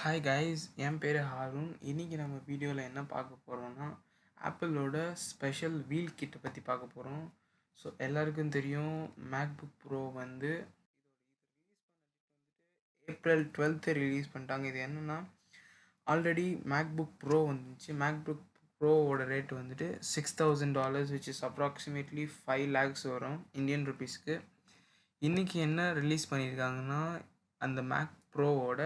Hi guys, என் பேர் ஹாரூன். இன்றைக்கி நம்ம வீடியோவில் என்ன பார்க்க போகிறோம்னா, ஆப்பிளோட ஸ்பெஷல் வீல் கிட்டை பற்றி பார்க்க போகிறோம். ஸோ எல்லாருக்கும் தெரியும், மேக்புக் ப்ரோ வந்து ஏப்ரல் 12th ரிலீஸ் பண்ணிட்டாங்க. இது என்னென்னா, ஆல்ரெடி மேக்புக் ப்ரோ வந்துச்சு. மேக்புக் ப்ரோவோட ரேட் வந்துட்டு $6,000 which is approximately 5 lakhs வரும் இந்தியன் ருபீஸ்க்கு. இன்றைக்கி என்ன ரிலீஸ் பண்ணியிருக்காங்கன்னா, அந்த மேக் ப்ரோவோட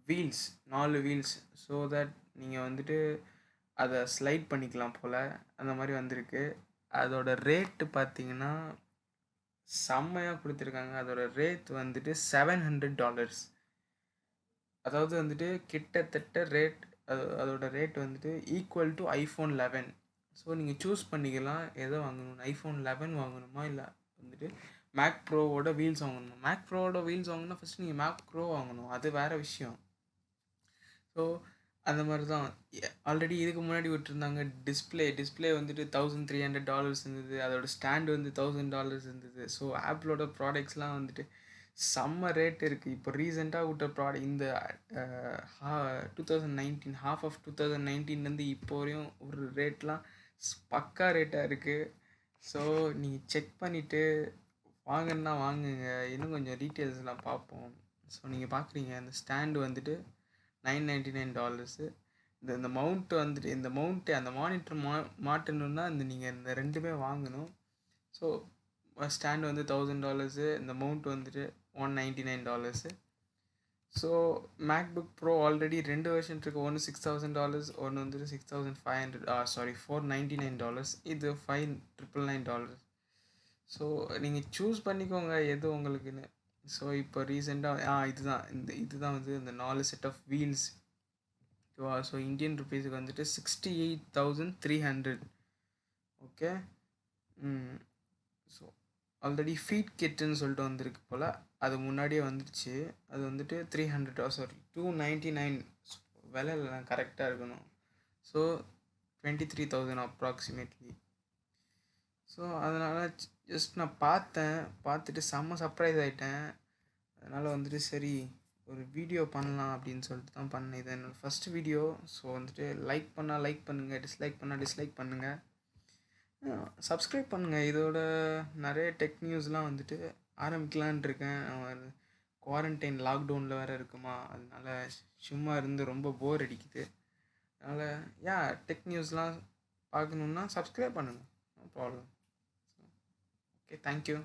வீல்ஸ் 4 வீல்ஸ், ஸோ தட் நீங்கள் வந்துட்டு அதை ஸ்லைட் பண்ணிக்கலாம் போல், அந்த மாதிரி வந்திருக்கு. அதோட ரேட்டு பார்த்தீங்கன்னா செம்மையாக கொடுத்துருக்காங்க. அதோட ரேட் வந்துட்டு $700. அதாவது வந்துட்டு கிட்டத்தட்ட ரேட் அதோட ரேட் வந்துட்டு ஈக்குவல் டு iPhone 11. ஸோ நீங்கள் சூஸ் பண்ணிக்கலாம் எதை வாங்கணும், iPhone 11 வாங்கணுமா இல்லை வந்துட்டு மேக் ப்ரோவோட வீல்ஸ் வாங்கணுமா. மேக் ப்ரோவோட வீல்ஸ் வாங்கணும்னா ஃபஸ்ட்டு நீங்கள் மேக் ப்ரோ வாங்கணும், அது வேறு விஷயம். ஸோ அந்த மாதிரி தான் ஆல்ரெடி இதுக்கு முன்னாடி விட்டுருந்தாங்க. டிஸ்பிளே வந்துட்டு $1,300 இருந்தது. அதோட ஸ்டாண்டு வந்து $1,000 இருந்தது. ஸோ ஆப்பிளோட ப்ராடக்ட்ஸ்லாம் வந்துட்டு செம்ம ரேட் இருக்குது. இப்போ ரீசெண்டாக விட்ட ப்ராடக்ட் இந்த 2019 ஹாஃப் ஆஃப் 2019 இப்போ வரையும் ஒரு ரேட்லாம் பக்கா ரேட்டாக இருக்குது. ஸோ நீங்கள் செக் பண்ணிவிட்டு வாங்கன்னா வாங்குங்க. இன்னும் கொஞ்சம் டீட்டெயில்ஸ்லாம் பார்ப்போம். ஸோ நீங்கள் பார்க்குறீங்க, அந்த ஸ்டாண்டு வந்துட்டு $999. இந்த மவுண்ட் வந்துட்டு அந்த மானிட்டர் மாட்டணுன்னா நீங்கள் இந்த ரெண்டுமே வாங்கணும். ஸோ ஸ்டாண்ட் வந்து $1,000, இந்த மவுண்ட் வந்துட்டு $199. So MacBook bro already 2 version இருக்குது. ஒன்று $6,000, ஒன்று வந்துட்டு $499. இது $5,999. ஸோ நீங்கள் சூஸ் பண்ணிக்கோங்க எது உங்களுக்குன்னு. ஸோ இப்போ ரீசெண்டாக இதுதான் வந்து இந்த 4 set of wheels. So Indian ருபீஸுக்கு வந்துட்டு 68,300. ஓகே. ஸோ ஆல்ரெடி ஃபீட் கிட்டுன்னு சொல்லிட்டு வந்திருக்கு போல், அது முன்னாடியே வந்துடுச்சு. அது வந்துட்டு 299 விலையில் கரெக்டாக இருக்கணும். So 23,000 approximately. ஸோ அதனால் ஜஸ்ட் நான் பார்த்துட்டு செம்ம சர்ப்ரைஸ் ஆகிட்டேன். அதனால் வந்துட்டு சரி ஒரு வீடியோ பண்ணலாம் அப்படின்னு சொல்லிட்டு தான் பண்ணேன். இது என்னோடய ஃபஸ்ட் வீடியோ. ஸோ வந்துட்டு லைக் பண்ணால் லைக் பண்ணுங்கள், டிஸ்லைக் பண்ணால் டிஸ்லைக் பண்ணுங்கள், சப்ஸ்கிரைப் பண்ணுங்கள். இதோட நிறைய டெக் நியூஸ்லாம் வந்துட்டு ஆரம்பிக்கலான் இருக்கேன். குவாரண்டைன் லாக்டவுனில் வேறு இருக்குமா, அதனால் சும்மா இருந்து ரொம்ப போர் அடிக்குது. அதனால் டெக் நியூஸ்லாம் பார்க்கணுன்னா சப்ஸ்கிரைப் பண்ணுங்கள், நோ ப்ராப்ளம். Okay, thank you.